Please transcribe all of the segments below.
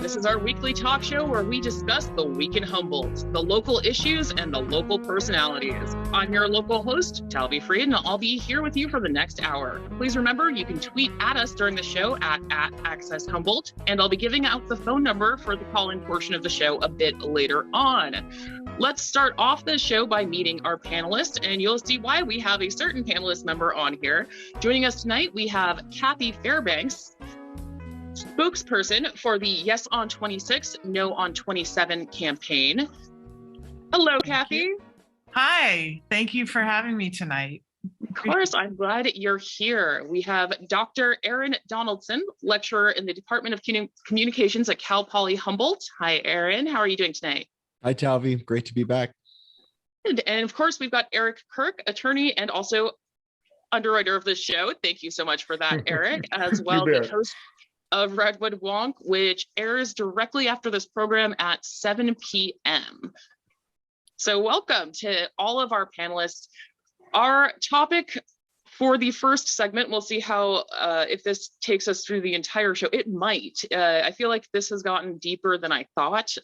This is our weekly talk show where we discuss the week in Humboldt, the local issues, and the local personalities. I'm your local host, Talvi, and I'll be here with you for the next hour. Please remember, you can tweet at us during the show at Access Humboldt, and I'll be giving out the phone number for the call-in portion of the show a bit later on. Let's start off the show by meeting our panelists, and you'll see why we have a certain panelist member on here. Joining us tonight, we have Kathy Fairbanks, spokesperson for the Yes on 26, No on 27 campaign. Hello, Kathy. Hi, thank you for having me tonight. Of course, I'm glad you're here. We have Dr. Erin Donaldson, lecturer in the Department of Communications at Cal Poly Humboldt. Hi, Erin. How are you doing tonight? Hi, Talvi. Great to be back. And of course, we've got Kirk, attorney and also underwriter of this show. Thank you so much for that, Eric, as well the host of Redwood Wonk, which airs directly after this program at 7 p.m. So welcome to all of our panelists. Our topic for the first segment, we'll see how, if this takes us through the entire show. It might. I feel like this has gotten deeper than I thought.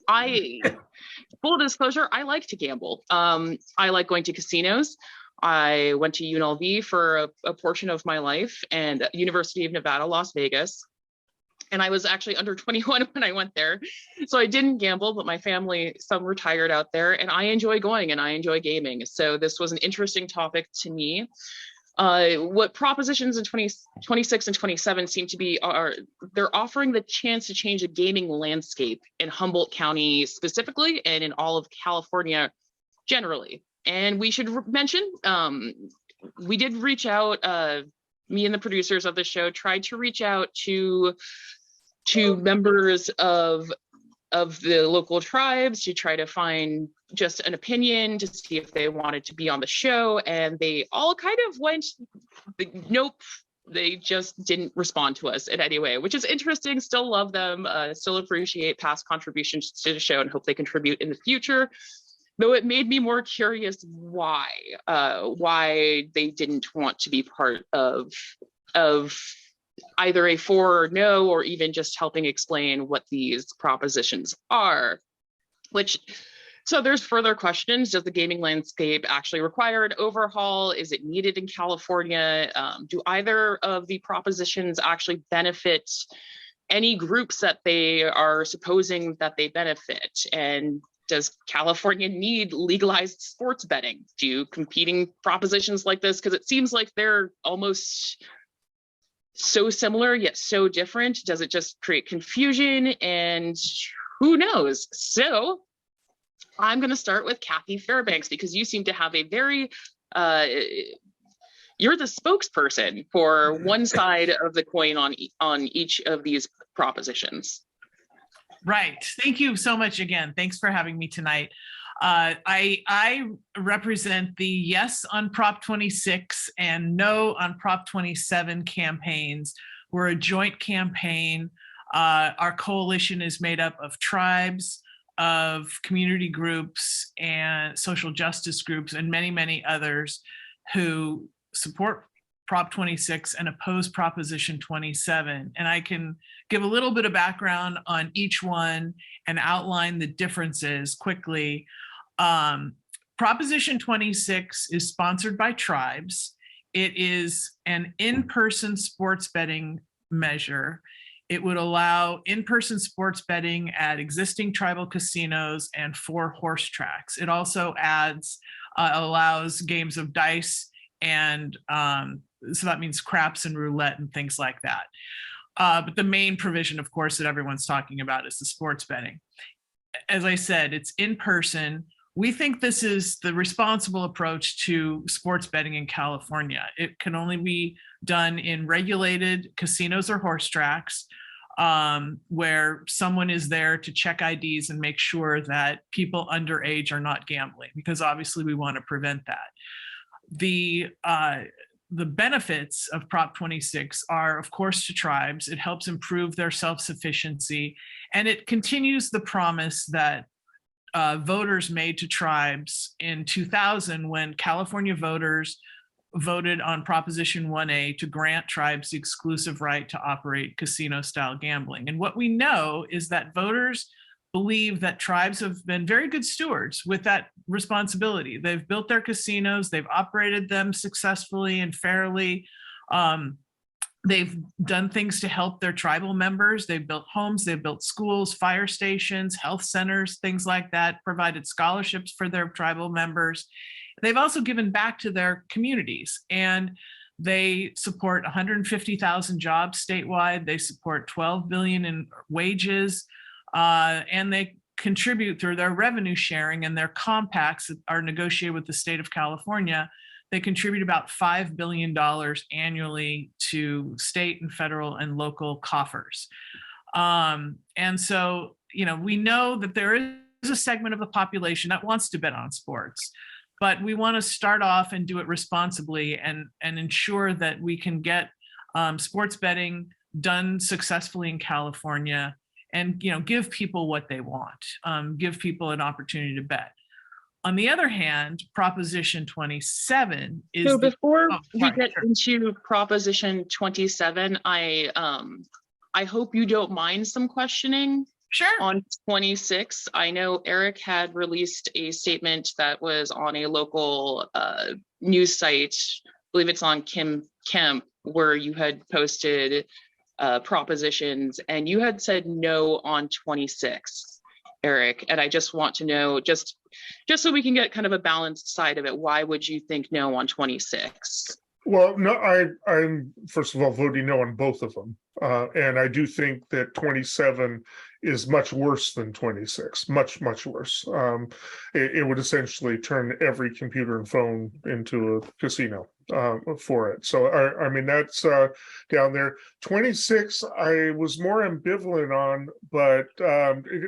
Full disclosure, I like to gamble. I like going to casinos. I went to UNLV for a portion of my life, and University of Nevada, Las Vegas. And I was actually under 21 when I went there. So I didn't gamble, but my family, some retired out there, and I enjoy going and I enjoy gaming. So this was an interesting topic to me. What propositions in 26 and 27 seem to be they're offering the chance to change the gaming landscape in Humboldt County specifically, and in all of California generally. And we should mention, we did reach out, me and the producers of the show tried to reach out to members of the local tribes to try to find just an opinion to see if they wanted to be on the show. And they all kind of went, nope, they just didn't respond to us in any way, which is interesting. Still love them, still appreciate past contributions to the show and hope they contribute in the future. Though it made me more curious why they didn't want to be part of either a for or no, or even just helping explain what these propositions are. So there's further questions. Does the gaming landscape actually require an overhaul? Is it needed in California? Do either of the propositions actually benefit any groups that they are supposing that they benefit? And does California need legalized sports betting? Do competing propositions like this, because it seems like they're almost so similar yet so different, does it just create confusion? And who knows? So I'm going to start with Kathy Fairbanks, because you seem to have a very, you're the spokesperson for one side of the coin on each of these propositions. Right. Thank you so much again. Thanks for having me tonight. I represent the Yes on Prop 26 and No on Prop 27 campaigns. We're a joint campaign. Our coalition is made up of tribes, of community groups and social justice groups, and many, many others who support Prop 26 and oppose Proposition 27. And I can give a little bit of background on each one and outline the differences quickly. Proposition 26 is sponsored by tribes. It is an in-person sports betting measure. It would allow in-person sports betting at existing tribal casinos and 4 horse tracks. It also allows games of dice, and so that means craps and roulette and things like that. But the main provision, of course, that everyone's talking about is the sports betting. As I said, it's in person. We think this is the responsible approach to sports betting in California. It can only be done in regulated casinos or horse tracks. where someone is there to check IDs and make sure that people underage are not gambling, because obviously we want to prevent that. The benefits of Prop 26 are, of course, to tribes. It helps improve their self-sufficiency, and it continues the promise that voters made to tribes in 2000 when California voters voted on Proposition 1A to grant tribes the exclusive right to operate casino-style gambling. And what we know is that voters believe that tribes have been very good stewards with that responsibility. They've built their casinos, they've operated them successfully and fairly. They've done things to help their tribal members. They've built homes, they've built schools, fire stations, health centers, things like that, provided scholarships for their tribal members. They've also given back to their communities, and they support 150,000 jobs statewide. They support 12 billion in wages, and they contribute through their revenue sharing and their compacts that are negotiated with the state of California. They contribute about $5 billion annually to state and federal and local coffers. And so, we know that there is a segment of the population that wants to bet on sports, but we want to start off and do it responsibly and ensure that we can get sports betting done successfully in California and, give people what they want, give people an opportunity to bet. On the other hand, Proposition 27 is. So before we get into Proposition 27, I hope you don't mind some questioning. Sure. On 26, I know Eric had released a statement that was on a local news site. I believe it's on Kim Kemp, where you had posted propositions, and you had said no on 26, Eric. And I just want to know, just so we can get kind of a balanced side of it, why would you think no on 26? Well, no, I'm first of all voting no on both of them. And I do think that 27 is much worse than 26, much, much worse. It would essentially turn every computer and phone into a casino for it. So, I mean, that's down there. 26, I was more ambivalent on, but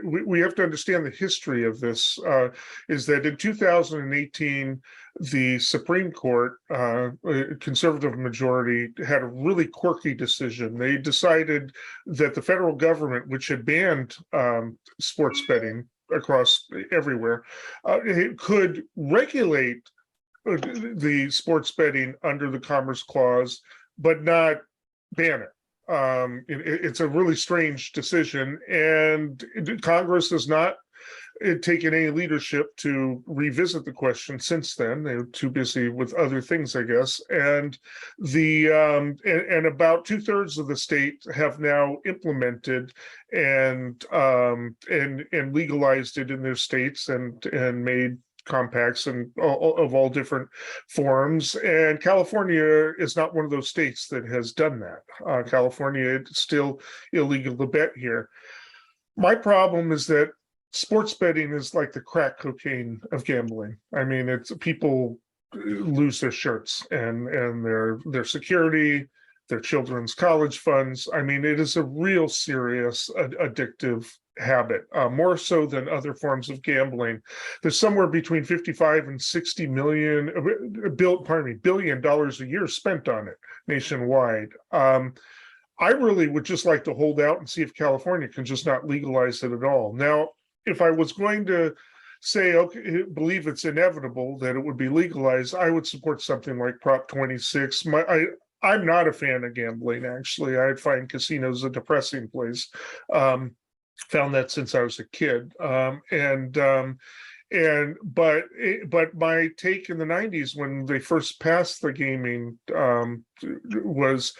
we have to understand the history of this, is that in 2018, the Supreme Court, conservative majority, had a really quirky decision. They decided that the federal government, which had banned sports betting across everywhere, it could regulate the sports betting under the Commerce Clause, but not ban it. It's a really strange decision, and Congress has not taken any leadership to revisit the question since then. They were too busy with other things, I guess. And and about 2/3 of the state have now implemented and legalized it in their states and made compacts and of all different forms. And California is not one of those states that has done that. California, it's still illegal to bet here. My problem is that sports betting is like the crack cocaine of gambling. I mean, it's people lose their shirts and their security, their children's college funds. I mean, it is a real serious addictive habit, more so than other forms of gambling. There's somewhere between 55 and 60 billion dollars a year spent on it nationwide. I really would just like to hold out and see if California can just not legalize it at all. Now, if I was going to say, okay, believe it's inevitable that it would be legalized, I would support something like Prop 26. I'm not a fan of gambling, actually. I find casinos a depressing place. Found that since I was a kid. But my take in the 90s when they first passed the gaming was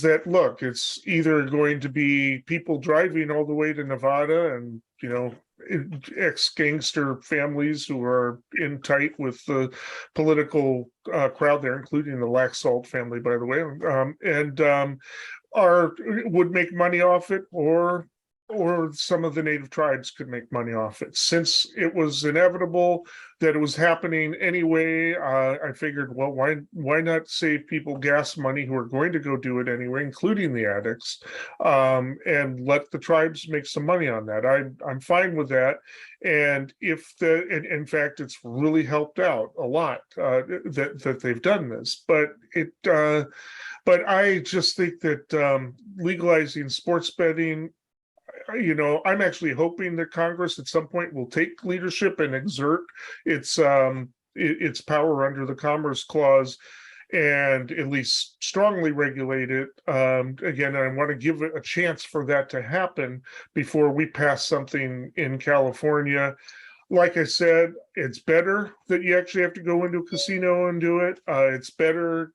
that, look, it's either going to be people driving all the way to Nevada and, ex-gangster families who are in tight with the political crowd there, including the Laxalt family, by the way, would make money off it, or or some of the native tribes could make money off it. Since it was inevitable that it was happening anyway, I figured, well, why not save people gas money who are going to go do it anyway, including the addicts, and let the tribes make some money on that. I'm fine with that. And in fact, it's really helped out a lot that they've done this. But I just think that legalizing sports betting, I'm actually hoping that Congress at some point will take leadership and exert its power under the Commerce Clause and at least strongly regulate it. Again, I want to give it a chance for that to happen before we pass something in California. Like I said, it's better that you actually have to go into a casino and do it. It's better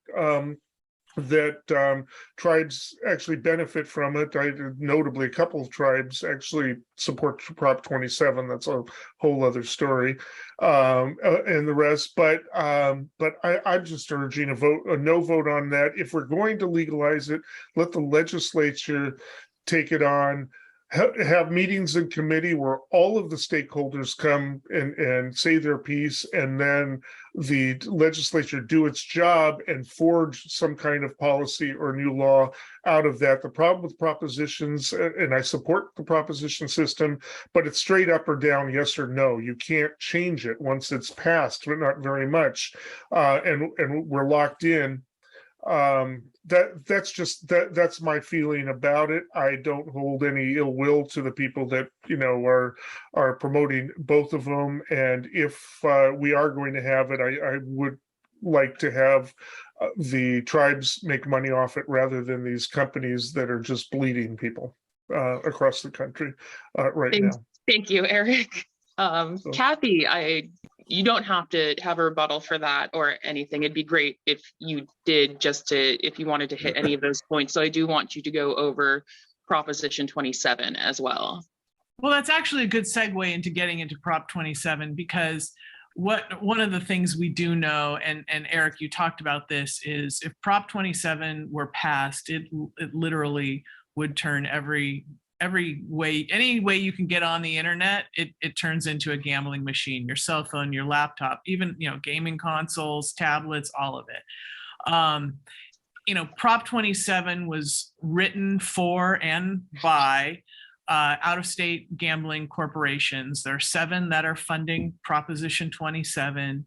that tribes actually benefit from it. Notably, a couple of tribes actually support Prop 27. That's a whole other story, and the rest. But I'm just urging a no vote on that. If we're going to legalize it, let the legislature take it on. Have meetings in committee where all of the stakeholders come and say their piece, and then the legislature do its job and forge some kind of policy or new law out of that. The problem with propositions, and I support the proposition system, but it's straight up or down, yes or no. You can't change it once it's passed, but not very much, and we're locked in. That's my feeling about it. I don't hold any ill will to the people that are promoting both of them, and if we are going to have it, I would like to have the tribes make money off it rather than these companies that are just bleeding people across the country right now. Thank you, Eric. Kathy, you don't have to have a rebuttal for that or anything. It'd be great if you did, if you wanted to hit any of those points. So I do want you to go over Proposition 27 as well. Well, that's actually a good segue into getting into Prop 27, because one of the things we do know, and Eric, you talked about this, is if Prop 27 were passed, it literally would turn any way you can get on the internet, it turns into a gambling machine. Your cell phone, your laptop, even gaming consoles, tablets, all of it. Prop 27 was written for and by out-of-state gambling corporations. There are 7 that are funding Proposition 27.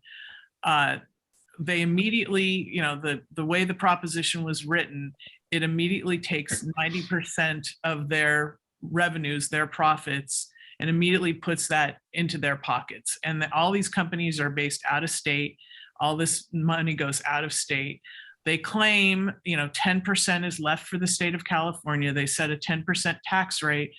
They immediately, the way the proposition was written, it immediately takes 90% of their revenues, their profits, and immediately puts that into their pockets. And all these companies are based out of state. All this money goes out of state. They claim, 10% is left for the state of California. They set a 10% tax rate.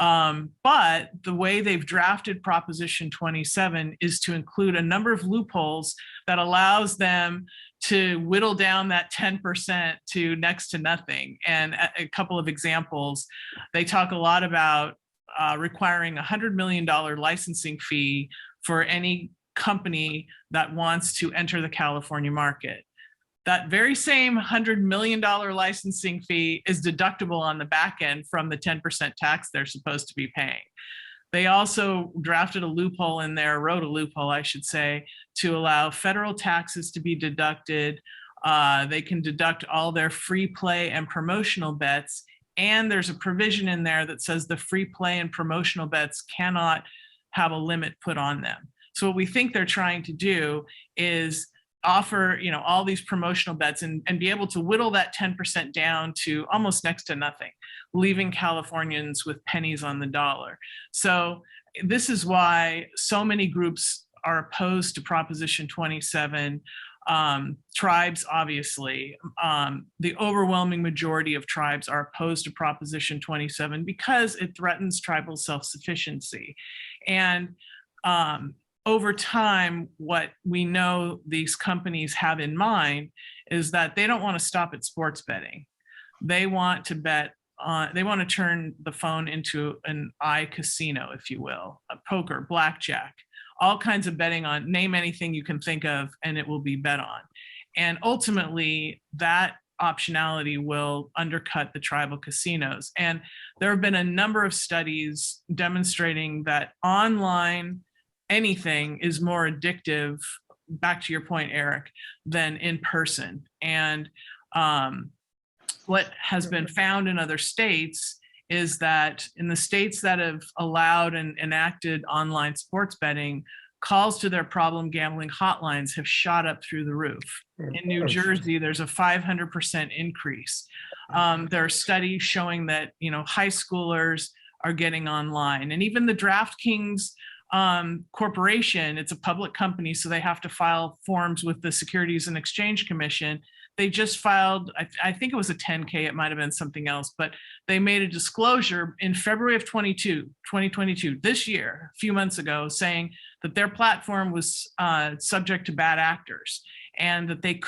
But the way they've drafted Proposition 27 is to include a number of loopholes that allows them to whittle down that 10% to next to nothing. And a couple of examples, they talk a lot about requiring a $100 million licensing fee for any company that wants to enter the California market. That very same $100 million licensing fee is deductible on the back end from the 10% tax they're supposed to be paying. They also drafted a loophole in there, wrote a loophole, I should say, to allow federal taxes to be deducted. They can deduct all their free play and promotional bets. And there's a provision in there that says the free play and promotional bets cannot have a limit put on them. So what we think they're trying to do is offer, all these promotional bets and be able to whittle that 10% down to almost next to nothing, leaving Californians with pennies on the dollar. So this is why so many groups are opposed to Proposition 27. Tribes, obviously, the overwhelming majority of tribes are opposed to Proposition 27 because it threatens tribal self-sufficiency. And over time, what we know these companies have in mind is that they don't want to stop at sports betting. They want to bet on, they want to turn the phone into an iCasino, if you will, a poker, blackjack, all kinds of betting on, name anything you can think of, and it will be bet on. And ultimately, that optionality will undercut the tribal casinos. And there have been a number of studies demonstrating that online anything is more addictive, back to your point, Eric, than in person. And what has been found in other states is that in the states that have allowed and enacted online sports betting, calls to their problem gambling hotlines have shot up through the roof. In New Jersey, there's a 500% increase. There are studies showing that, high schoolers are getting online, and even the DraftKings corporation, it's a public company, so they have to file forms with the Securities and Exchange Commission. They just filed, I think it was a 10K, it might have been something else, but they made a disclosure in February of 2022, this year, a few months ago, saying that their platform was subject to bad actors and that they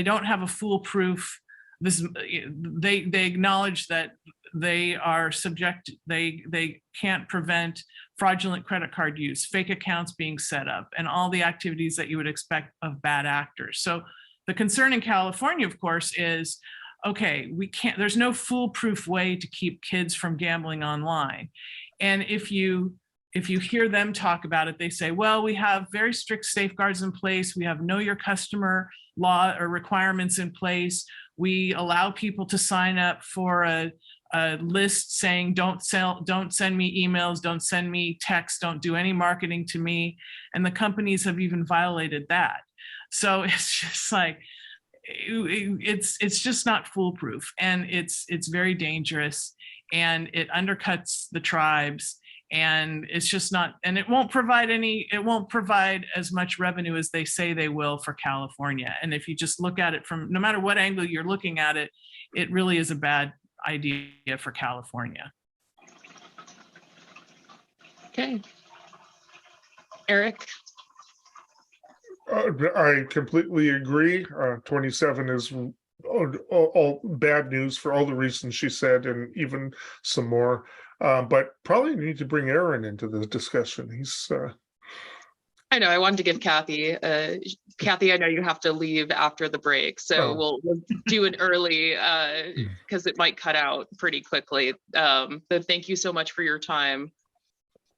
don't have a foolproof, they acknowledge that they are subject, they can't prevent fraudulent credit card use, fake accounts being set up, and all the activities that you would expect of bad actors. So the concern in California, of course, is, okay, there's no foolproof way to keep kids from gambling online. And if you hear them talk about it, they say, well, we have very strict safeguards in place. We have know your customer law or requirements in place. We allow people to sign up for a list saying, don't send me emails, don't send me texts, don't do any marketing to me. And the companies have even violated that. So it's just like, it's just not foolproof, and it's very dangerous, and it undercuts the tribes, and it's just not, and it won't provide as much revenue as they say they will for California. And if you just look at it from, no matter what angle you're looking at it, it really is a bad idea for California. Okay. Eric? I completely agree. 27 is all bad news for all the reasons she said, and even some more. But probably need to bring Aaron into the discussion. He's. I know. I wanted to give Kathy. Kathy, I know you have to leave after the break, so we'll do it early because it might cut out pretty quickly. But thank you so much for your time.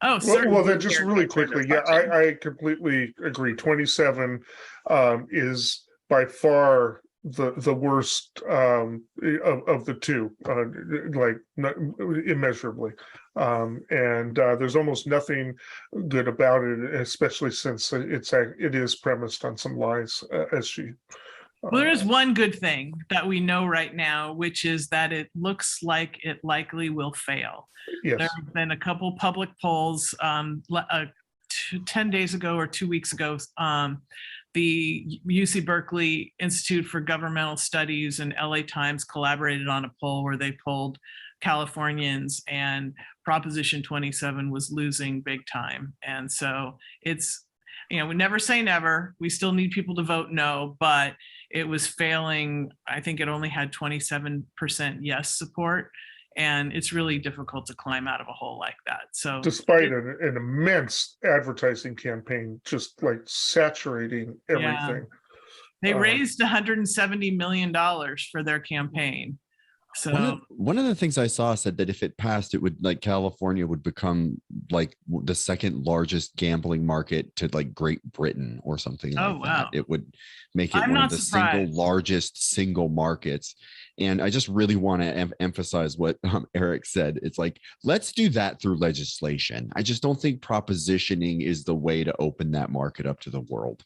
Oh, well, then just really quickly, yeah, I completely agree. 27 is by far the worst of the two, immeasurably. And there's almost nothing good about it, especially since it is premised on some lies, as she. Well, there is one good thing that we know right now, which is that it looks like it likely will fail. Yes. There have been a couple public polls 10 days ago or 2 weeks ago. The UC Berkeley Institute for Governmental Studies and LA Times collaborated on a poll where they polled Californians, and Proposition 27 was losing big time. And so it's, we never say never. We still need people to vote no, but it was failing. I think it only had 27% yes support. And it's really difficult to climb out of a hole like that. So despite an immense advertising campaign, just like saturating everything. Yeah. They raised $170 million for their campaign. So one of the things I saw said that if it passed, it would, like, California would become like the second largest gambling market to like Great Britain or something like that. It would make it one of the single largest single markets. And I just really want to emphasize what Eric said. It's like, let's do that through legislation. I just don't think propositioning is the way to open that market up to the world.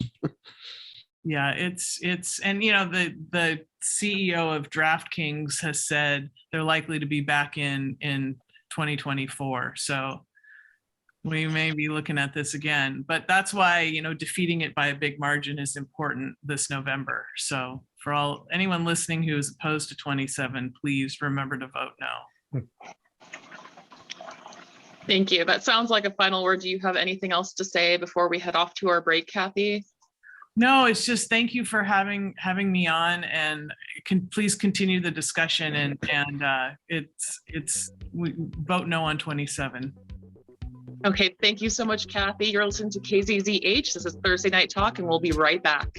Yeah, it's and the CEO of DraftKings has said they're likely to be back in 2024. So we may be looking at this again, but that's why, defeating it by a big margin is important this November. So for anyone listening who is opposed to 27, please remember to vote no. Thank you. That sounds like a final word. Do you have anything else to say before we head off to our break, Kathy? No, it's just thank you for having me on, and please continue the discussion, and we vote no on 27. Okay, thank you so much, Kathy. You're listening to KZZH. This is Thursday Night Talk, and we'll be right back.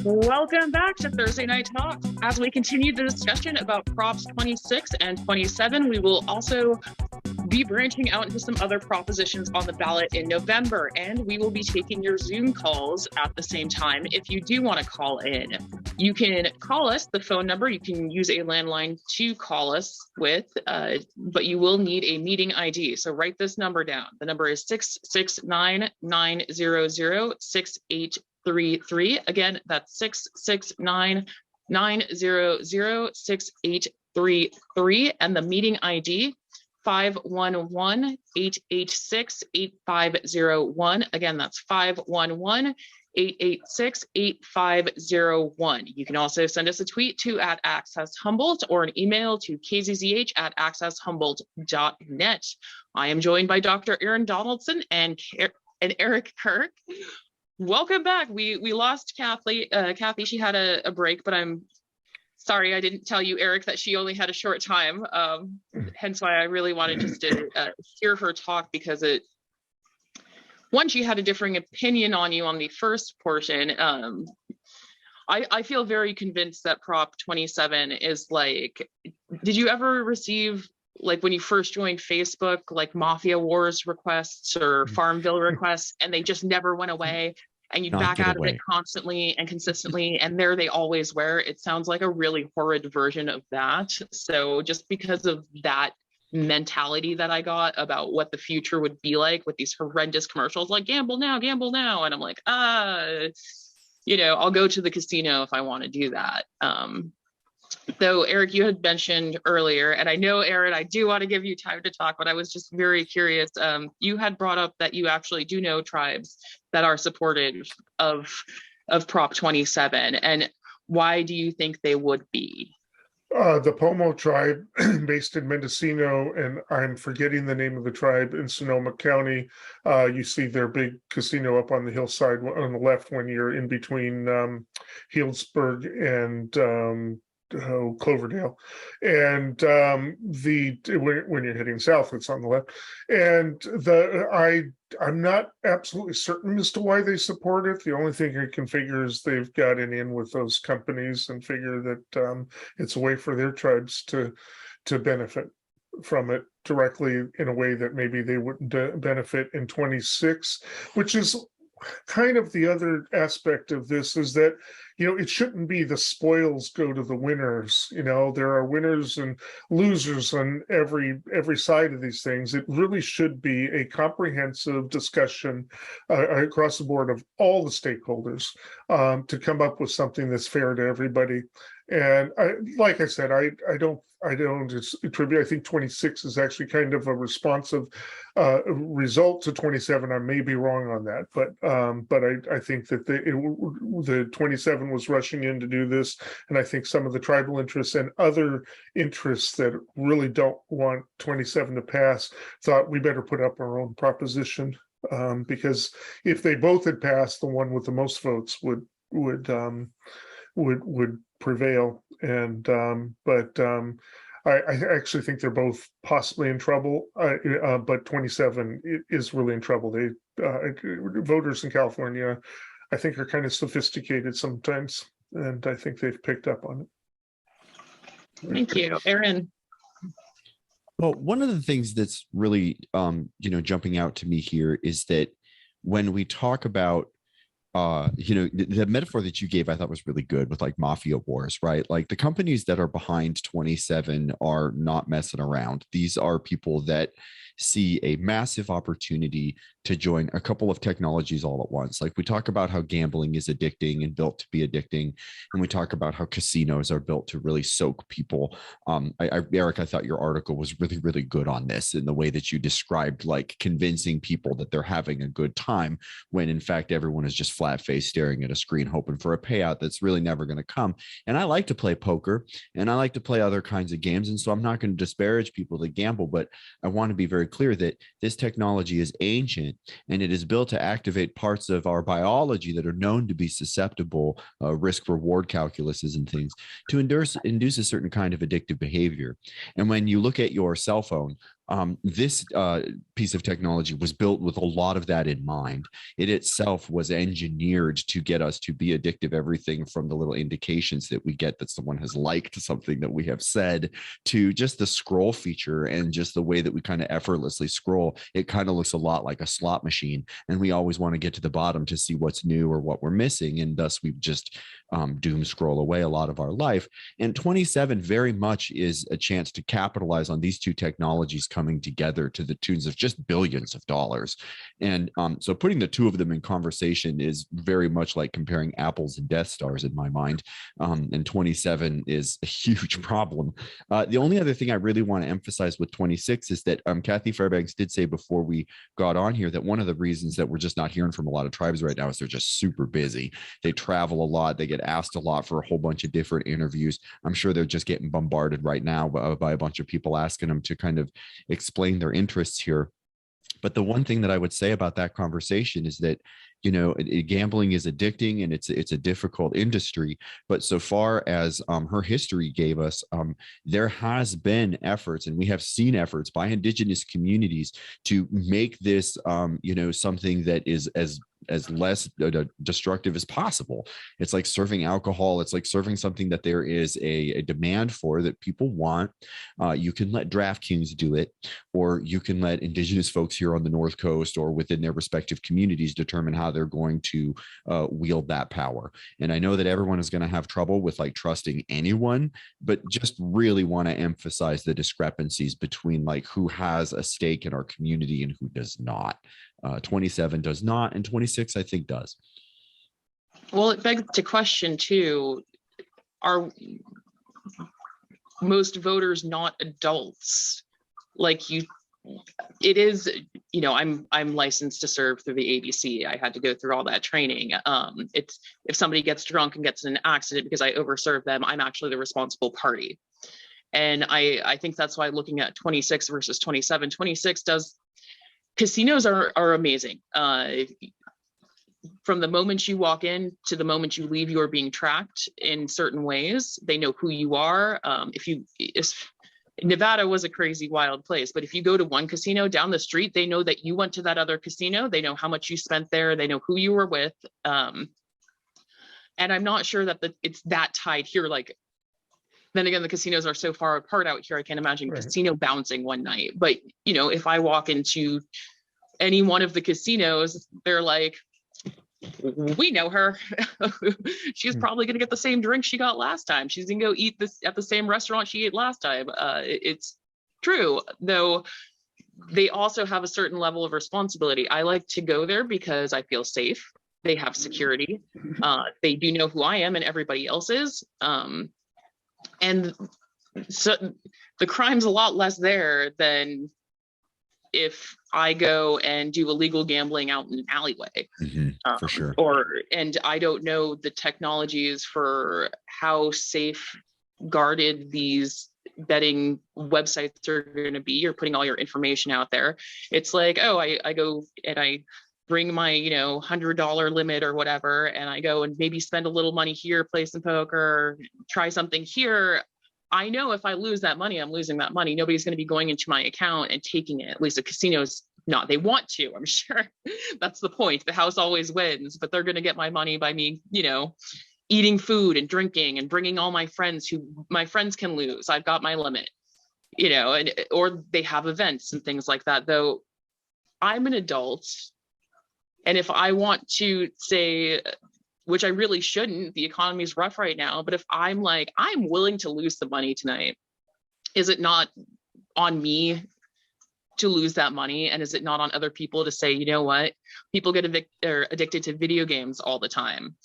Welcome back to Thursday Night Talks. As we continue the discussion about Props 26 and 27, we will also be branching out into some other propositions on the ballot in November, and we will be taking your Zoom calls at the same time. If you do want to call in, you can call us. The phone number, you can use a landline to call us with, but you will need a meeting ID. So write this number down. The number is 669-900-6833. Again, that's 669-900-6833, and the meeting ID 511-886-8501. Again, that's 511-886-8501. You can also send us a tweet to @AccessHumboldt or an email to kzzh@accesshumboldt.net. I am joined by Dr. Aaron Donaldson and Eric Kirk. Welcome back. We lost Kathy. Kathy, she had a break, but I'm sorry I didn't tell you, Eric, that she only had a short time. Hence why I really wanted just to hear her talk, because she had a differing opinion on you on the first portion. I feel very convinced that Prop 27 is like, did you ever receive, like when you first joined Facebook, like Mafia Wars requests or Farmville requests, and they just never went away? And you'd back out of it constantly and consistently, and there they always were. It sounds like a really horrid version of that. So just because of that mentality that I got about what the future would be like with these horrendous commercials like gamble now, and I'm like, I'll go to the casino if I want to do that. Though, Eric, you had mentioned earlier, and I know, Aaron, I do want to give you time to talk, but I was just very curious. You had brought up that you actually do know tribes that are supportive of Prop 27, and why do you think they would be? The Pomo tribe, based in Mendocino, and I'm forgetting the name of the tribe in Sonoma County. You see their big casino up on the hillside on the left when you're in between Healdsburg and Cloverdale, and when you're heading south, it's on the left. And I'm not absolutely certain as to why they support it. The only thing I can figure is they've got an in with those companies and figure that it's a way for their tribes to benefit from it directly in a way that maybe they wouldn't benefit in 26, which is kind of the other aspect of this, is that it shouldn't be the spoils go to the winners. There are winners and losers on every side of these things. It really should be a comprehensive discussion across the board of all the stakeholders to come up with something that's fair to everybody. And like I said, I don't attribute. I think 26 is actually kind of a responsive result to 27. I may be wrong on that, but I think that the 27 was rushing in to do this, and I think some of the tribal interests and other interests that really don't want 27 to pass thought we better put up our own proposition, because if they both had passed, the one with the most votes would prevail. And I actually think they're both possibly in trouble, but 27 is really in trouble. Voters in California, I think, are kind of sophisticated sometimes, and I think they've picked up on it. Thank you, Aaron. Well, one of the things that's really, jumping out to me here is that when we talk about the metaphor that you gave, I thought was really good with like mafia wars, right? Like the companies that are behind 27 are not messing around. These are people that see a massive opportunity to join a couple of technologies all at once. Like we talk about how gambling is addicting and built to be addicting, and we talk about how casinos are built to really soak people. Eric, I thought your article was really, really good on this in the way that you described like convincing people that they're having a good time when in fact everyone is just flat-faced staring at a screen hoping for a payout that's really never going to come. And I like to play poker and I like to play other kinds of games, and so I'm not going to disparage people that gamble, but I want to be very clear that this technology is ancient and it is built to activate parts of our biology that are known to be susceptible, risk reward calculuses and things, to induce a certain kind of addictive behavior. And when you look at your cell phone, This piece of technology was built with a lot of that in mind. It itself was engineered to get us to be addictive, everything from the little indications that we get that someone has liked something that we have said, to just the scroll feature and just the way that we kind of effortlessly scroll. It kind of looks a lot like a slot machine, and we always want to get to the bottom to see what's new or what we're missing, and thus we've just doom scroll away a lot of our life. And 27 very much is a chance to capitalize on these two technologies coming together to the tunes of just billions of dollars. And so putting the two of them in conversation is very much like comparing apples and Death Stars in my mind. And 27 is a huge problem. The only other thing I really want to emphasize with 26 is that Kathy Fairbanks did say before we got on here that one of the reasons that we're just not hearing from a lot of tribes right now is they're just super busy. They travel a lot. They get asked a lot for a whole bunch of different interviews. I'm sure they're just getting bombarded right now by a bunch of people asking them to kind of explain their interests here. But the one thing that I would say about that conversation is that, you know, gambling is addicting and it's a difficult industry. But so far as her history gave us, there has been efforts, and we have seen efforts by Indigenous communities to make this, you know, something that is as less destructive as possible. It's like serving alcohol. It's like serving something that there is a demand for, that people want. You can let DraftKings do it, or you can let Indigenous folks here on the North Coast or within their respective communities determine how they're going to wield that power. And I know that everyone is going to have trouble with like trusting anyone, but just really want to emphasize the discrepancies between like who has a stake in our community and who does not. 27 does not, and 26 I think does. Well, it begs to question too, are most voters not adults? Like it is, you know, I'm licensed to serve through the ABC. I had to go through all that training. It's, if somebody gets drunk and gets in an accident because I overserved them, I'm actually the responsible party. And I think that's why looking at 26 versus 27, 26 does, casinos are amazing. From the moment you walk in to the moment you leave, you are being tracked in certain ways. They know who you are. Nevada was a crazy, wild place, but if you go to one casino down the street, they know that you went to that other casino. They know how much you spent there. They know who you were with. And I'm not sure that it's that tied here. Like, then again, the casinos are so far apart out here, I can't imagine casino bouncing one night. But, you know, if I walk into any one of the casinos, they're like, we know her. She's probably going to get the same drink she got last time. She's going to go eat this at the same restaurant she ate last time. It's true, though. They also have a certain level of responsibility. I like to go there because I feel safe. They have security. They do know who I am and everybody else is. And so the crime's a lot less there than if I go and do illegal gambling out in an alleyway. For sure. And I don't know the technologies for how safe guarded these betting websites are going to be. You're putting all your information out there. It's like, oh, I go and I bring my, you know, $100 limit or whatever, and I go and maybe spend a little money here, play some poker, try something here. I know if I lose that money, I'm losing that money. Nobody's going to be going into my account and taking it. At least the casino's not. They want to, I'm sure. That's the point. The house always wins, but they're going to get my money by me, you know, eating food and drinking and bringing all my friends who my friends can lose. I've got my limit, you know, and or they have events and things like that. Though I'm an adult, and if I want to say, which I really shouldn't, the economy is rough right now, but if I'm like, I'm willing to lose the money tonight, is it not on me to lose that money? And is it not on other people to say, you know what, people get addicted to video games all the time.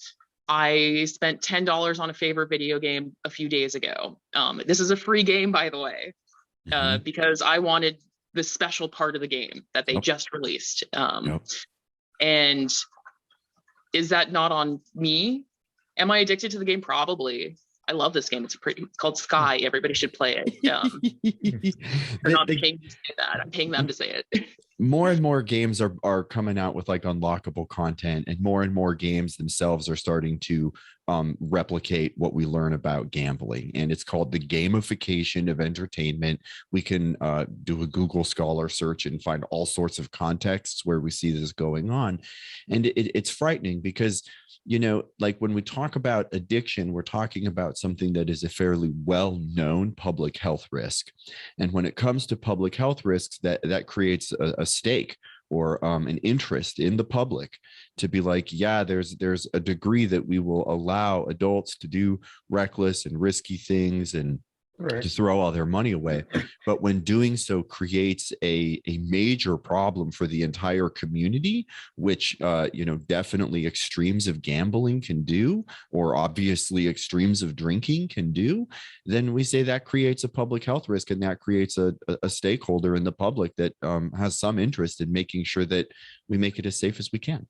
I spent $10 on a favorite video game a few days ago. This is a free game, by the way, because I wanted the special part of the game that they just released. And is that not on me? Am I addicted to the game? Probably. I love this game. It's called Sky. Everybody should play it. They're not paying me to say that. I'm paying them to say it. more and more games are coming out with like unlockable content, and more games themselves are starting to replicate what we learn about gambling, and it's called the gamification of entertainment. We can do a Google Scholar search and find all sorts of contexts where we see this going on, and it's frightening because, you know, like when we talk about addiction, we're talking about something that is a fairly well-known public health risk. And when it comes to public health risks, that creates a stake or an interest in the public to be like, yeah, there's a degree that we will allow adults to do reckless and risky things and to throw all their money away. But when doing so creates a major problem for the entire community, which, you know, definitely extremes of gambling can do, or obviously extremes of drinking can do, then we say that creates a public health risk, and that creates a stakeholder in the public that has some interest in making sure that we make it as safe as we can.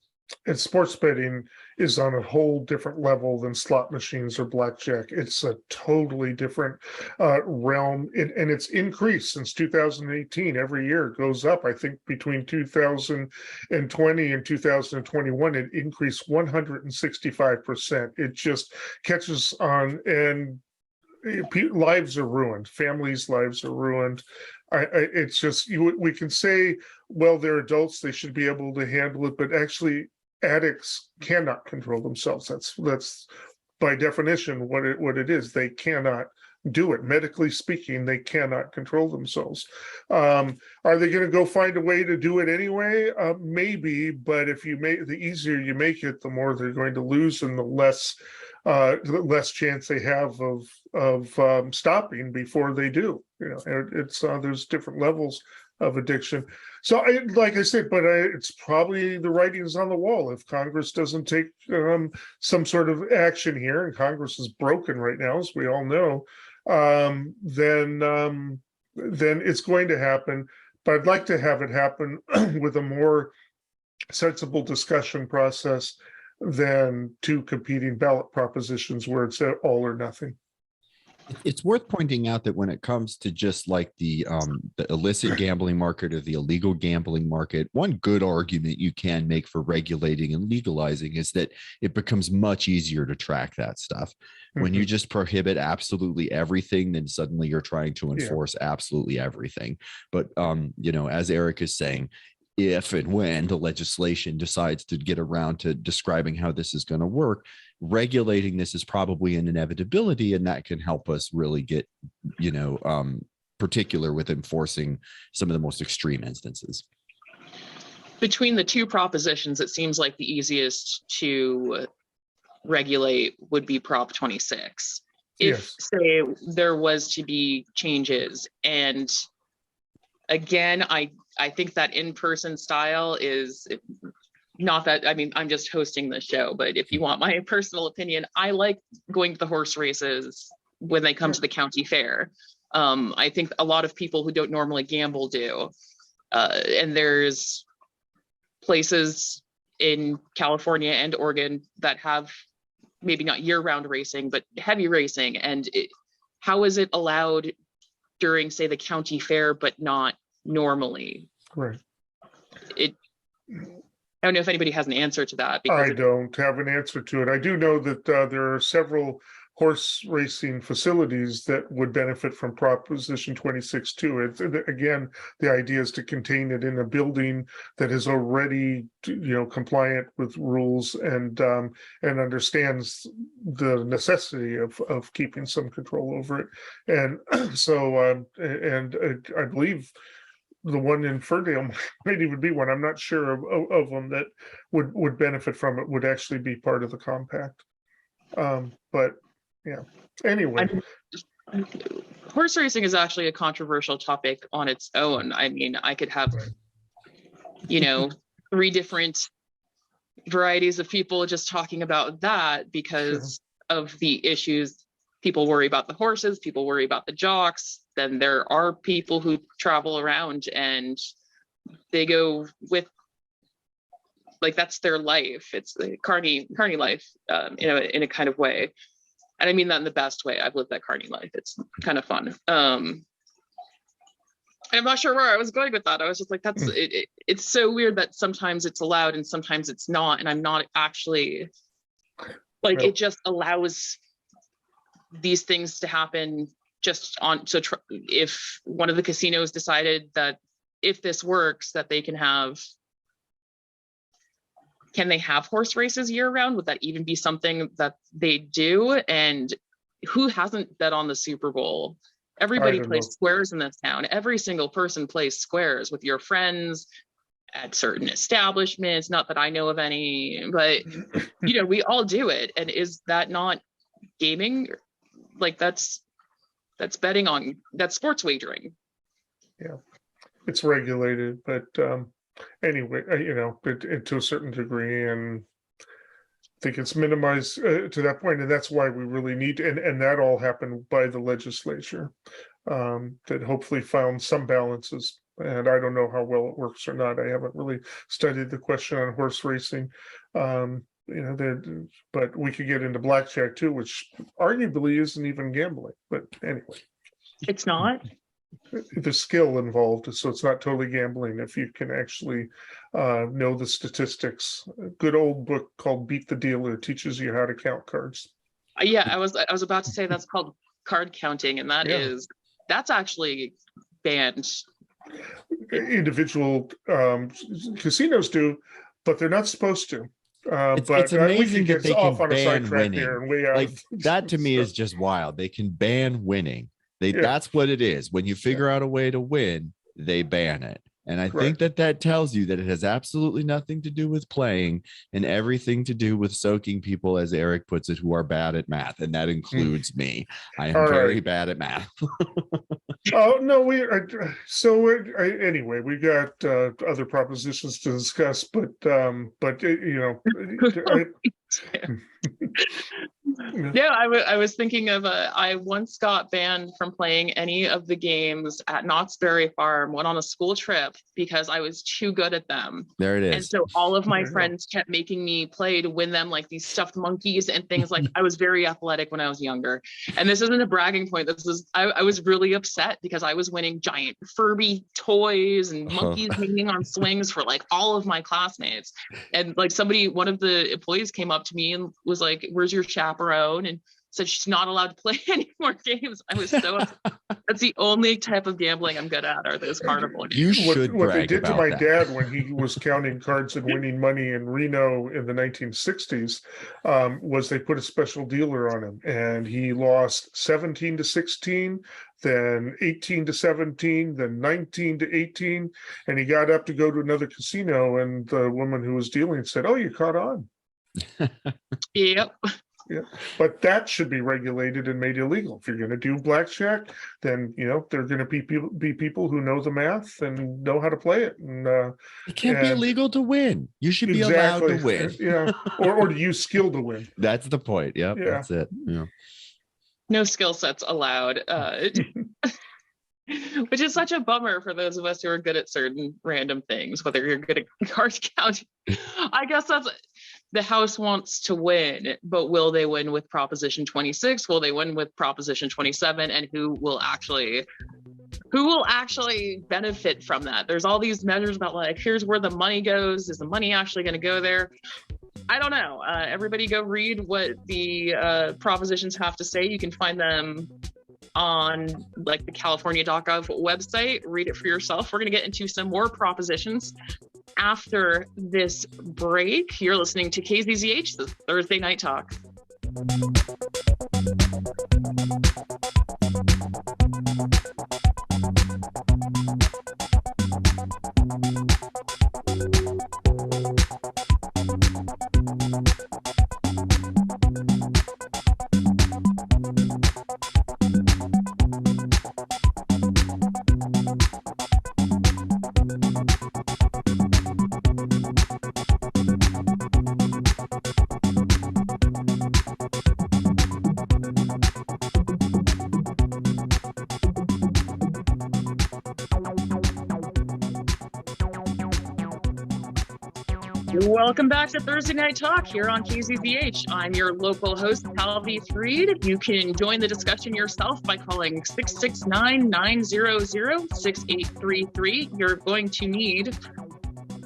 And sports betting is on a whole different level than slot machines or blackjack. It's a totally different realm, and it's increased since 2018. Every year it goes up. I think between 2020 and 2021, it increased 165%. It just catches on, and lives are ruined. Families' lives are ruined. It's just, we can say, well, they're adults, they should be able to handle it, but actually addicts cannot control themselves. That's by definition what it is. They cannot do it. Medically speaking, they cannot control themselves. Are they going to go find a way to do it anyway? Maybe, but if you make the easier you make it, the more they're going to lose, and the less chance they have of stopping before they do. You know, it's there's different levels of addiction. So, like I said, but it's probably the writing's on the wall. If Congress doesn't take some sort of action here, and Congress is broken right now, as we all know, then it's going to happen. But I'd like to have it happen with a more sensible discussion process than two competing ballot propositions where it's all or nothing. It's worth pointing out that when it comes to just like the illicit gambling market or the illegal gambling market, one good argument you can make for regulating and legalizing is that it becomes much easier to track that stuff. When you just prohibit absolutely everything, then suddenly you're trying to enforce absolutely everything. But you know, as Eric is saying, if and when the legislation decides to get around to describing how this is going to work, regulating this is probably an inevitability, and that can help us really get, you know, particular with enforcing some of the most extreme instances. Between the two propositions, it seems like the easiest to regulate would be Prop 26. If, say, there was to be changes, and again, I think that in-person style is not that, I mean, I'm just hosting the show, but if you want my personal opinion, I like going to the horse races when they come to the county fair. I think a lot of people who don't normally gamble do. And there's places in California and Oregon that have maybe not year-round racing, but heavy racing. And how is it allowed during, say, the county fair, but not normally? Right. I don't know if anybody has an answer to that. I don't have an answer to it. I do know that there are several horse racing facilities that would benefit from Proposition 26 too. Again, the idea is to contain it in a building that is already, you know, compliant with rules and understands the necessity of keeping some control over it. And so, I believe the one in Ferndale might even be one. I'm not sure of them that would benefit from it, would actually be part of the compact. But yeah, anyway. Horse racing is actually a controversial topic on its own. I mean, I could have, you know, 3 different varieties of people just talking about that because of the issues. People worry about the horses, people worry about the jocks. Then there are people who travel around and they go with, like, that's their life. It's the carny life, in a kind of way. And I mean that in the best way. I've lived that carny life. It's kind of fun. I'm not sure where I was going with that. I was just like, that's it's so weird that sometimes it's allowed and sometimes it's not. And I'm not actually like, it just allows these things to happen just on. So if one of the casinos decided that if this works, that they can they have horse races year round? Would that even be something that they do? And who hasn't bet on the Super Bowl? Everybody plays squares in this town. Every single person plays squares with your friends at certain establishments. Not that I know of any, but we all do it. And is that not gaming? Like that's betting on, that's sports wagering. Yeah, it's regulated, but anyway, to a certain degree, and I think it's minimized to that point, and that's why we really need, and that all happened by the legislature, that hopefully found some balances. And I don't know how well it works or not. I haven't really studied the question on horse racing, but we could get into blackjack too, which arguably isn't even gambling. But anyway, it's not. The skill involved, so it's not totally gambling if you can actually know the statistics. A good old book called Beat the Dealer teaches you how to count cards. Yeah, I was about to say that's called card counting, and that's actually banned. Individual casinos do, but they're not supposed to. It's amazing that they can ban winning. There and way out. Like that to me is just wild. They can ban winning. That's what it is. When you figure out a way to win, they ban it. And I think that tells you that it has absolutely nothing to do with playing and everything to do with soaking people, as Eric puts it, who are bad at math. And that includes me. I am very bad at math. Oh, no, anyway, we got other propositions to discuss, but No, I was thinking of I once got banned from playing any of the games at Knott's Berry Farm, went on a school trip because I was too good at them. There it is. And so all of my friends kept making me play to win them, like these stuffed monkeys and things. Like I was very athletic when I was younger. And this isn't a bragging point. I was really upset because I was winning giant Furby toys and monkeys hanging on swings for like all of my classmates. And like one of the employees came up to me and was like, "Where's your chaperone?" And said she's not allowed to play any more games. I was so upset. That's the only type of gambling I'm good at, are those carnival games. You should what they did to my that. dad when he was counting cards and winning money in Reno in the 1960s was they put a special dealer on him, and he lost 17-16, then 18-17, then 19-18, and he got up to go to another casino, and the woman who was dealing said, "Oh, you caught on." Yep. Yeah, but that should be regulated and made illegal. If you're going to do blackjack, then they're going to be people who know the math and know how to play it. And it can't be illegal to win. You should be allowed to win. Yeah, or to use skill to win. That's the point. Yep, yeah, that's it. Yeah. No skill sets allowed. Which is such a bummer for those of us who are good at certain random things, whether you're good at card counting. I guess that's the House wants to win, but will they win with Proposition 26? Will they win with Proposition 27? And who will actually benefit from that? There's all these measures about like, here's where the money goes. Is the money actually going to go there? I don't know. Everybody go read what the propositions have to say. You can find them on like the California.gov website. Read it for yourself. We're going to get into some more propositions after this break. You're listening to KZZH, the Thursday Night Talk. Welcome back to Thursday Night Talk here on KZZH. I'm your local host, Talvi Freed. You can join the discussion yourself by calling 669-900-6833. You're going to need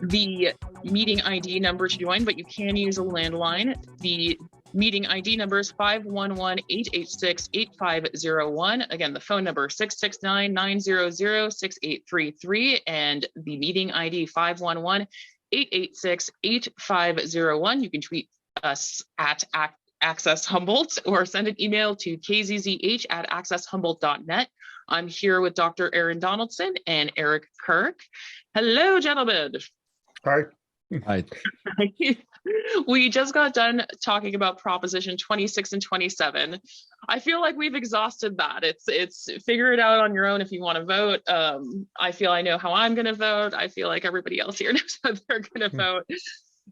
the meeting ID number to join, but you can use a landline. The meeting ID number is 511-886-8501. Again, the phone number 669-900-6833, and the meeting ID 511-886-8501. You can tweet us at Access Humboldt or send an email to kzzh@accesshumboldt.net. I'm here with Dr. Aaron Donaldson and Eric Kirk. Hello, gentlemen. Hi. Hi. We just got done talking about Proposition 26 and 27. I feel like we've exhausted that. It's figure it out on your own if you want to vote. I feel I know how I'm going to vote. I feel like everybody else here knows how they're going to vote.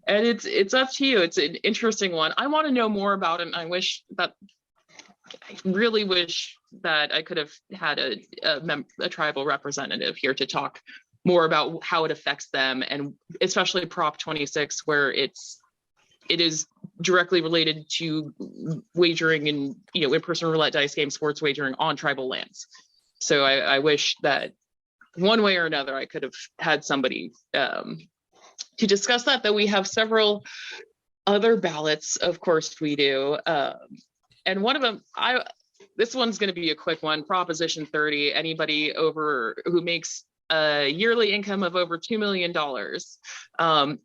And it's up to you. It's an interesting one. I want to know more about it. And I really wish that I could have had a tribal representative here to talk more about how it affects them, and especially Prop 26, where it is directly related to wagering and in-person roulette dice game sports wagering on tribal lands. So I wish that one way or another I could have had somebody to discuss that. Though we have several other ballots, of course we do, and one of them this one's going to be a quick one. Proposition 30. Anybody who makes a yearly income of over $2 million.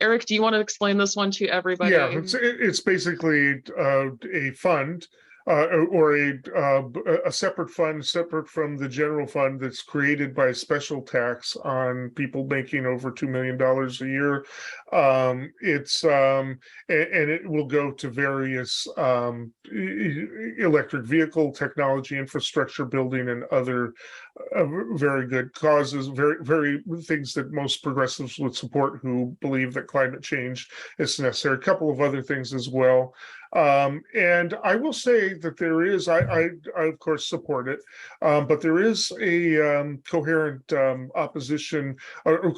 Eric, do you want to explain this one to everybody? Yeah, it's basically a fund or a separate fund, separate from the general fund, that's created by special tax on people making over $2 million a year. And it will go to various electric vehicle technology, infrastructure building, and other very good causes, very things that most progressives would support, who believe that climate change is necessary. A couple of other things as well. And I will say that there is, I of course support it, but there is a coherent opposition, or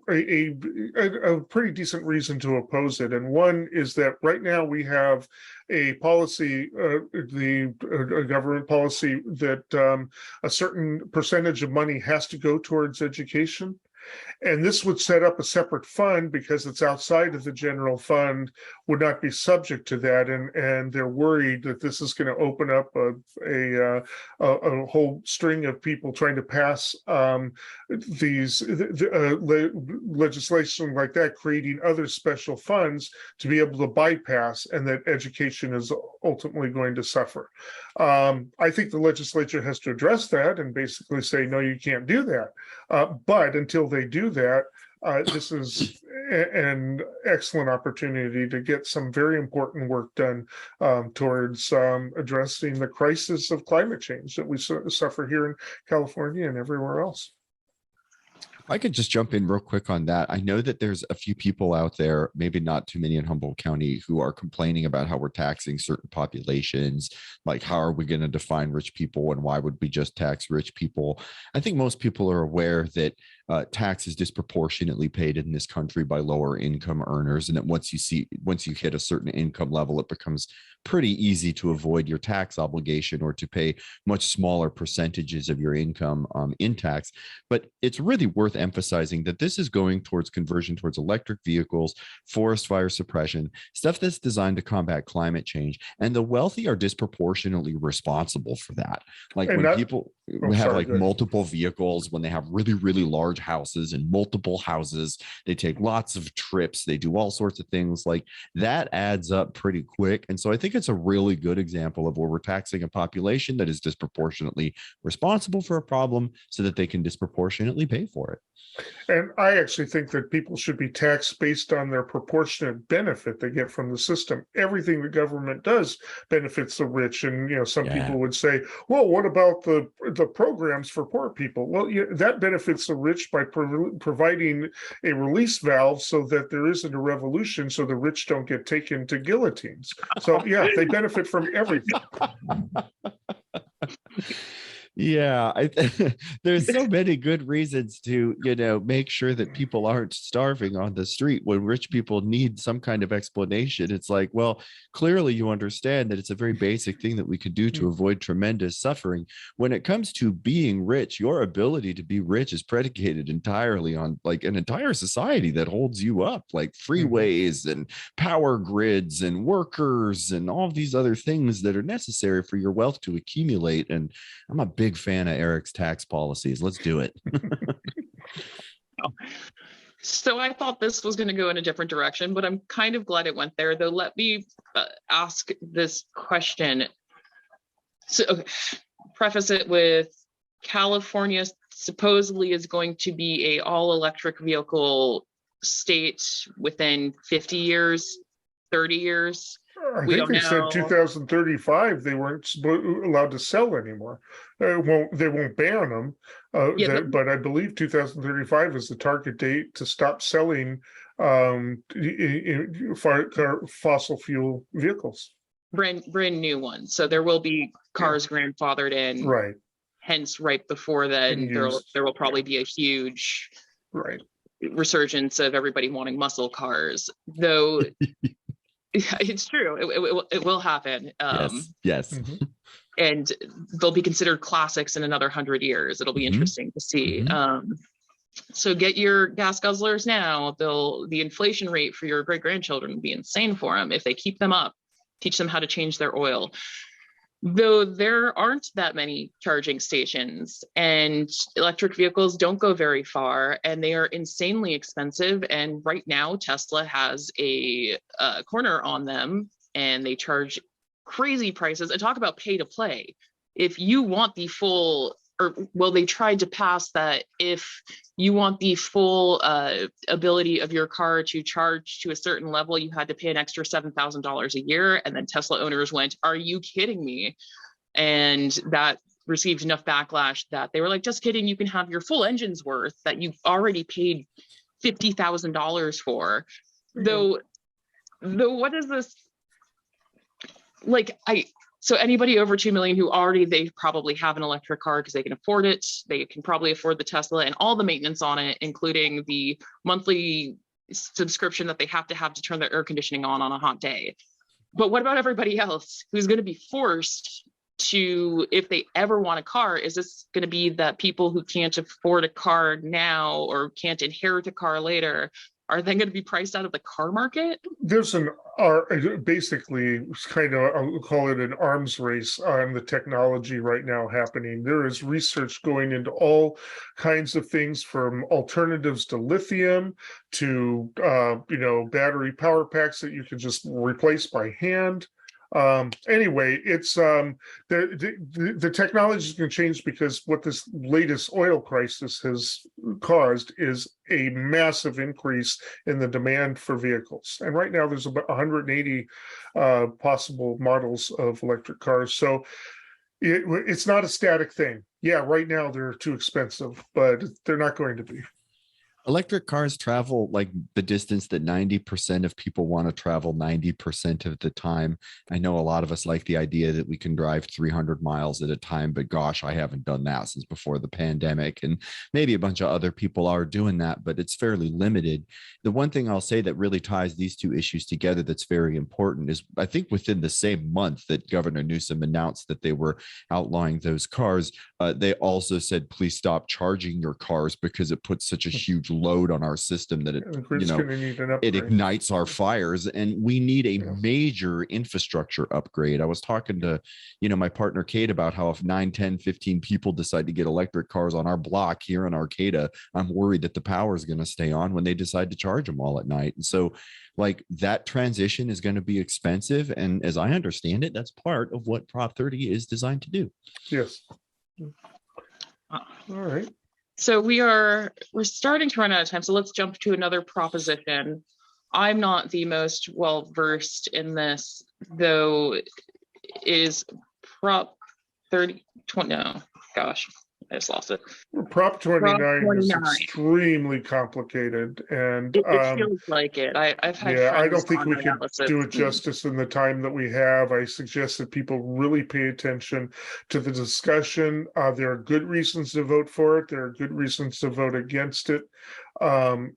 a pretty decent reason to oppose it. And one is that right now we have a policy, a government policy, that a certain percentage of money has to go towards education. And this would set up a separate fund, because it's outside of the general fund, would not be subject to that. And they're worried that this is going to open up a whole string of people trying to pass these legislation like that, creating other special funds to be able to bypass, and that education is ultimately going to suffer. I think the legislature has to address that and basically say, no, you can't do that. But until they do that, this is an excellent opportunity to get some very important work done towards addressing the crisis of climate change that we suffer here in California and everywhere else. I could just jump in real quick on that. I know that there's a few people out there, maybe not too many in Humboldt County, who are complaining about how we're taxing certain populations. Like, how are we going to define rich people, and why would we just tax rich people? I think most people are aware that tax is disproportionately paid in this country by lower income earners, and that once you hit a certain income level, it becomes pretty easy to avoid your tax obligation, or to pay much smaller percentages of your income in tax. But it's really worth emphasizing that this is going towards conversion towards electric vehicles, forest fire suppression, stuff that's designed to combat climate change. And the wealthy are disproportionately responsible for that. Like, and when people have multiple vehicles, when they have really, really large houses and multiple houses, they take lots of trips, they do all sorts of things, like that adds up pretty quick. And so I think it's a really good example of where we're taxing a population that is disproportionately responsible for a problem, so that they can disproportionately pay for it. And I actually think that people should be taxed based on their proportionate benefit they get from the system. Everything the government does benefits the rich. And some people would say, well, what about the programs for poor people? Well, that benefits the rich by providing a release valve so that there isn't a revolution, so the rich don't get taken to guillotines. So yeah, they benefit from everything. Yeah, there's so many good reasons to, make sure that people aren't starving on the street when rich people need some kind of explanation. It's like, well, clearly you understand that it's a very basic thing that we could do to avoid tremendous suffering. When it comes to being rich, your ability to be rich is predicated entirely on like an entire society that holds you up, like freeways and power grids and workers and all of these other things that are necessary for your wealth to accumulate. And I'm a big fan of Eric's tax policies. Let's do it. So I thought this was going to go in a different direction, but I'm kind of glad it went there, though. Let me ask this question. So preface it with California supposedly is going to be a all electric vehicle state within 50 years, 30 years. I think they said 2035 they weren't allowed to sell anymore. They won't ban them, but I believe 2035 is the target date to stop selling fossil fuel vehicles. Brand new ones. So there will be cars grandfathered in. Right. Hence, right before then, there will probably be a huge resurgence of everybody wanting muscle cars, though. It's true. It will happen. Yes. And they'll be considered classics in another 100 years. It'll be interesting to see. So get your gas guzzlers now. The inflation rate for your great grandchildren will be insane for them if they keep them up. Teach them how to change their oil. Though there aren't that many charging stations, and electric vehicles don't go very far, and they are insanely expensive. And right now, Tesla has a corner on them, and they charge crazy prices. And talk about pay to play. If you want the full, they tried to pass that if you want the full ability of your car to charge to a certain level, you had to pay an extra $7,000 a year. And then Tesla owners went, "Are you kidding me?" And that received enough backlash that they were like, "Just kidding, you can have your full engine's worth that you've already paid $50,000 for." Though what is this? So anybody over 2 million they probably have an electric car because they can afford it. They can probably afford the Tesla and all the maintenance on it, including the monthly subscription that they have to turn their air conditioning on a hot day. But what about everybody else who's going to be forced to, if they ever want a car? Is this going to be that people who can't afford a car now or can't inherit a car later, are they going to be priced out of the car market? There's basically kind of, I'll call it an arms race on the technology right now happening. There is research going into all kinds of things, from alternatives to lithium to, battery power packs that you can just replace by hand. Anyway, it's the technology is going to change, because what this latest oil crisis has caused is a massive increase in the demand for vehicles. And right now there's about 180 possible models of electric cars. So it's not a static thing. Yeah, right now they're too expensive, but they're not going to be. Electric cars travel like the distance that 90% of people want to travel 90% of the time. I know a lot of us like the idea that we can drive 300 miles at a time, but gosh, I haven't done that since before the pandemic. And maybe a bunch of other people are doing that, but it's fairly limited. The one thing I'll say that really ties these two issues together that's very important is, I think within the same month that Governor Newsom announced that they were outlawing those cars, they also said, please stop charging your cars because it puts such a huge load on our system that it ignites our fires, and we need a major infrastructure upgrade. I was talking to my partner Kate about how if 9, 10, 15 people decide to get electric cars on our block here in Arcata, I'm worried that the power is going to stay on when they decide to charge them all at night. And so that transition is going to be expensive, and as I understand it, that's part of what Prop 30 is designed to do. Yes. All right. So we're starting to run out of time. So let's jump to another proposition. I'm not the most well-versed in this, though. Is Prop 30, no, gosh, I just lost it. Prop 29 is 29. extremely complicated, and It feels like it. I've had yeah, I friends don't think on we could analysis. do it justice in the time that we have. I suggest that people really pay attention to the discussion. There are good reasons to vote for it. There are good reasons to vote against it. And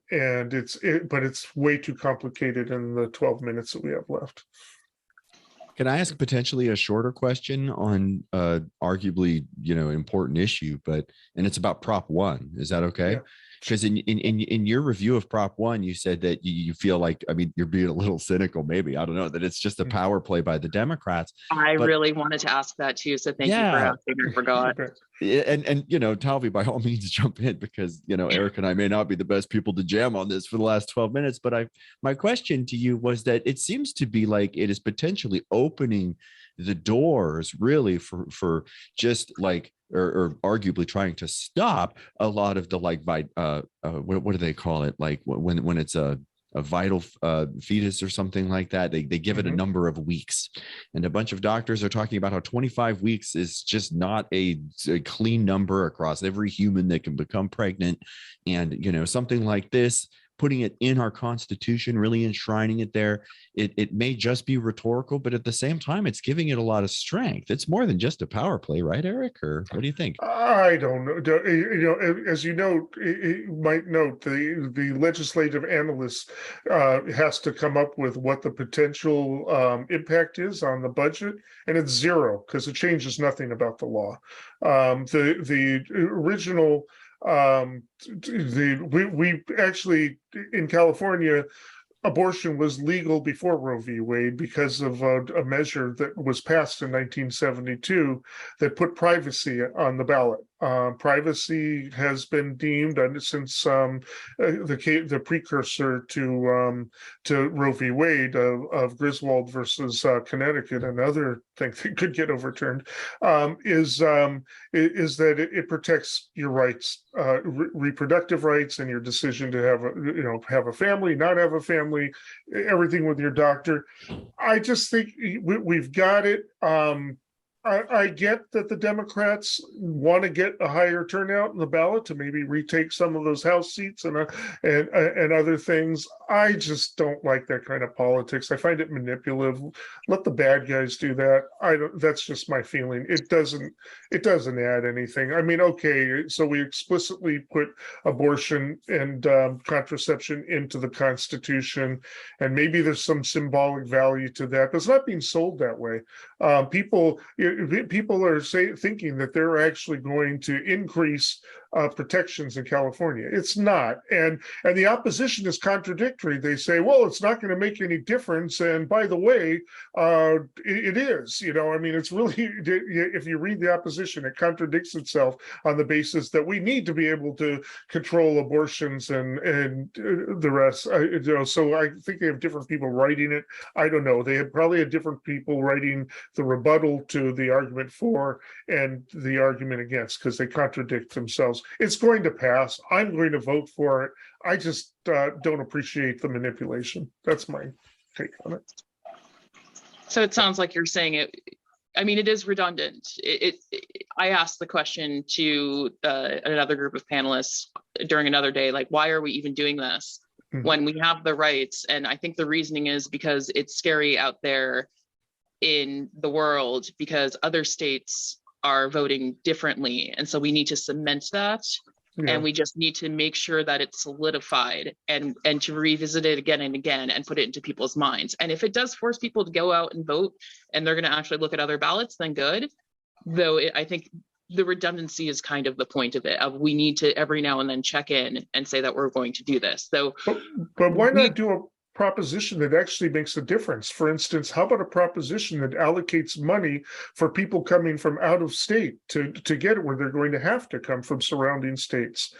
but it's way too complicated in the 12 minutes that we have left. Can I ask potentially a shorter question on arguably, important issue, and it's about Prop 1. Is that okay? Yeah. Because in your review of Prop 1, you said that you feel like, I mean, you're being a little cynical, maybe, I don't know, that it's just a power play by the Democrats. I really wanted to ask that too, so thank you for asking. I forgot. And Talvi, by all means, jump in, because Eric and I may not be the best people to jam on this for the last 12 minutes, but my question to you was that it seems to be like it is potentially opening the doors really for just like or arguably trying to stop a lot of the what do they call it, like when it's a vital fetus or something like that, they give it a number of weeks, and a bunch of doctors are talking about how 25 weeks is just not a clean number across every human that can become pregnant, and something like this, putting it in our Constitution, really enshrining it there, it may just be rhetorical, but at the same time, it's giving it a lot of strength. It's more than just a power play, right, Eric? Or what do you think? I don't know. As you might note, the legislative analyst has to come up with what the potential impact is on the budget, and it's zero because it changes nothing about the law. The original we actually in California, abortion was legal before Roe v. Wade because of a measure that was passed in 1972 that put privacy on the ballot. Privacy has been deemed since the precursor to Roe v. Wade of Griswold versus Connecticut, another thing that could get overturned, is that it protects your rights, reproductive rights, and your decision to have a family, not have a family, everything with your doctor. I just think we've got it. I get that the Democrats want to get a higher turnout in the ballot to maybe retake some of those House seats and other things. I just don't like that kind of politics. I find it manipulative. Let the bad guys do that. That's just my feeling. It doesn't add anything. I mean, okay, so we explicitly put abortion and contraception into the Constitution, and maybe there's some symbolic value to that, but it's not being sold that way. People are thinking that they're actually going to increase protections in California. It's not, and the opposition is contradictory. They say, well, it's not going to make any difference, and by the way, it is. I mean, it's really, if you read the opposition, it contradicts itself on the basis that we need to be able to control abortions and the rest. So I think they have different people writing it. I don't know. They probably had different people writing the rebuttal to the argument for and the argument against, because they contradict themselves. It's going to pass. I'm going to vote for it. I just don't appreciate the manipulation. That's my take on it. So it sounds like you're saying it. I mean, it is redundant. I asked the question to another group of panelists during another day, like, why are we even doing this when we have the rights? And I think the reasoning is because it's scary out there in the world because other states are voting differently. And so we need to cement that. Yeah. And we just need to make sure that it's solidified and to revisit it again and again and put it into people's minds. And if it does force people to go out and vote and they're going to actually look at other ballots, then good. Though I think the redundancy is kind of the point of it, of we need to every now and then check in and say that we're going to do this. So, but why not do a proposition that actually makes a difference? For instance, how about a proposition that allocates money for people coming from out of state to get it, where they're going to have to come from surrounding states?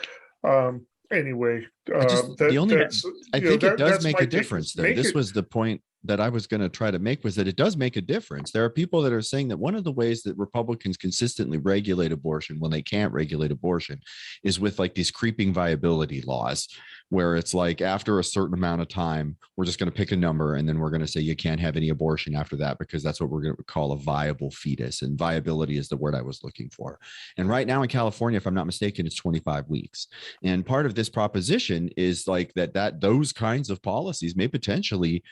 Anyway, I think it does make a difference, though. This was the point that I was going to try to make was that it does make a difference. There are people that are saying that one of the ways that Republicans consistently regulate abortion when they can't regulate abortion is with like these creeping viability laws, where it's like after a certain amount of time, we're just going to pick a number and then we're going to say you can't have any abortion after that because that's what we're going to call a viable fetus. And viability is the word I was looking for. And right now in California, if I'm not mistaken, it's 25 weeks. And part of this proposition is like that those kinds of policies may potentially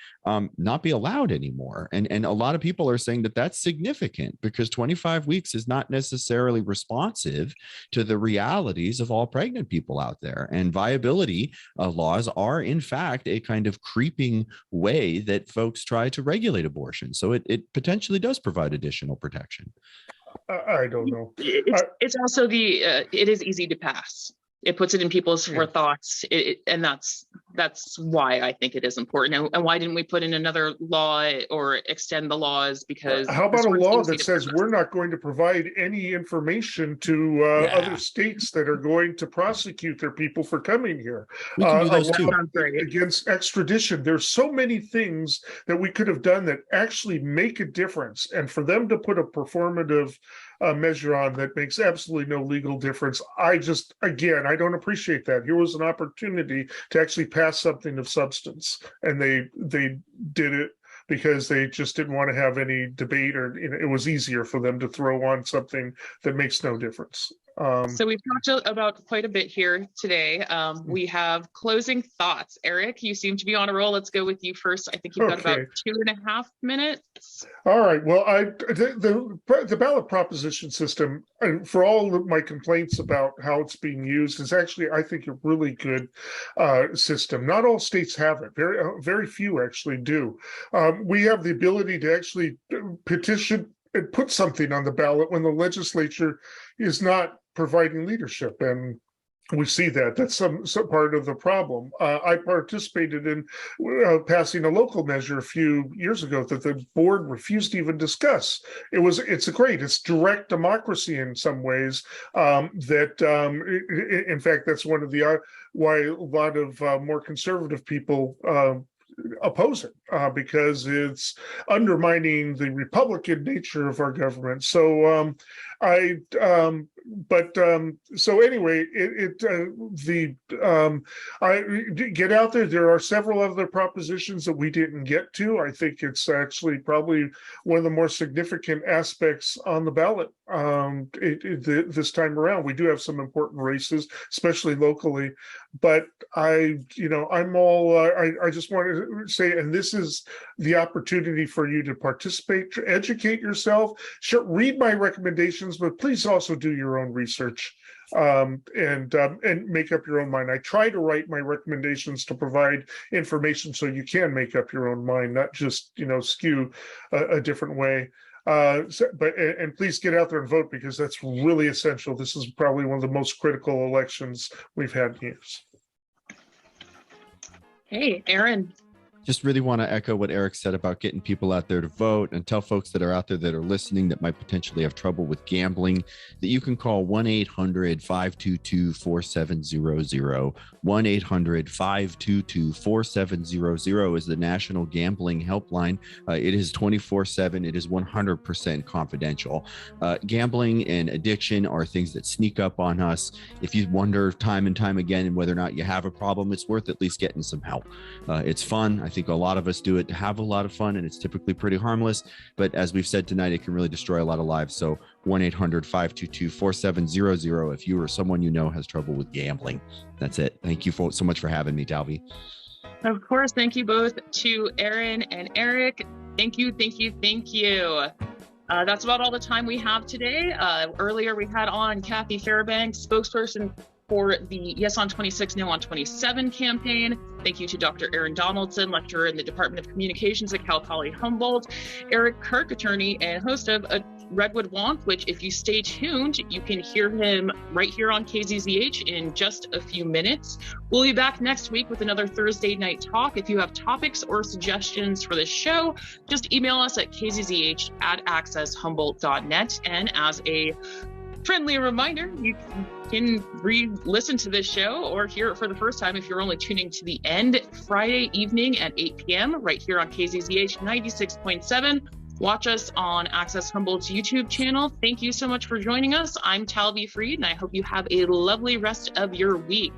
not be allowed anymore. And a lot of people are saying that that's significant because 25 weeks is not necessarily responsive to the realities of all pregnant people out there. And viability laws are in fact a kind of creeping way that folks try to regulate abortion. So it potentially does provide additional protection. I don't know. It's also it is easy to pass. It puts it in people's forethoughts, and that's why I think it is important. And why didn't we put in another law or extend the laws? Because how about a law that says we're not going to provide any information to other states that are going to prosecute their people for coming here? We can do those too. Against extradition. There's so many things that we could have done that actually make a difference, and for them to put a performative measure on that makes absolutely no legal difference. I don't appreciate that. Here was an opportunity to actually pass something of substance, and they did it because they just didn't want to have any debate, or it was easier for them to throw on something that makes no difference. So we've talked about quite a bit here today. We have closing thoughts. Eric, you seem to be on a roll. Let's go with you first. I think you've got about 2.5 minutes. All right. Well, the ballot proposition system, for all of my complaints about how it's being used, is actually, I think, a really good system. Not all states have it. Very few actually do. We have the ability to actually petition and put something on the ballot when the legislature is not providing leadership, and we see that. That's some part of the problem. I participated in passing a local measure a few years ago that the board refused to even discuss. It's direct democracy in some ways. In fact, that's one of the why a lot of more conservative people oppose it, because it's undermining the Republican nature of our government. So so anyway, I get out there. There are several other propositions that we didn't get to. I think it's actually probably one of the more significant aspects on the ballot this time around. We do have some important races, especially locally, but I just wanted to say, and this is the opportunity for you to participate, to educate yourself. Sure, read my recommendations, but please also do your own research and make up your own mind. I try to write my recommendations to provide information so you can make up your own mind, not just skew a different way. But please get out there and vote, because that's really essential. This is probably one of the most critical elections we've had in years. Hey, Aaron. Just really want to echo what Eric said about getting people out there to vote, and tell folks that are out there that are listening that might potentially have trouble with gambling that you can call 1-800-522-4700. 1-800-522-4700 is the National Gambling Helpline. It is 24/7. It is 100% confidential. Gambling and addiction are things that sneak up on us. If you wonder time and time again whether or not you have a problem, it's worth at least getting some help. It's fun. I think a lot of us do it to have a lot of fun, and it's typically pretty harmless. But as we've said tonight, it can really destroy a lot of lives. So 1-800-522-4700 if you or someone you know has trouble with gambling. That's it. Thank you so much for having me, Talvi. Of course. Thank you both to Aaron and Eric. Thank you. Thank you. Thank you. That's about all the time we have today. Earlier we had on Kathy Fairbanks, spokesperson for the Yes on 26, No on 27 campaign. Thank you to Dr. Aaron Donaldson, lecturer in the Department of Communications at Cal Poly Humboldt, Eric Kirk, attorney and host of Redwood Wonk, which if you stay tuned, you can hear him right here on KZZH in just a few minutes. We'll be back next week with another Thursday night talk. If you have topics or suggestions for this show, just email us at kzzh@accesshumboldt.net. And as a Friendly reminder, you can re-listen to this show or hear it for the first time if you're only tuning to the end Friday evening at 8 p.m. right here on KZZH 96.7. Watch us on Access Humboldt's YouTube channel. Thank you so much for joining us. I'm Talvi Freed, and I hope you have a lovely rest of your week.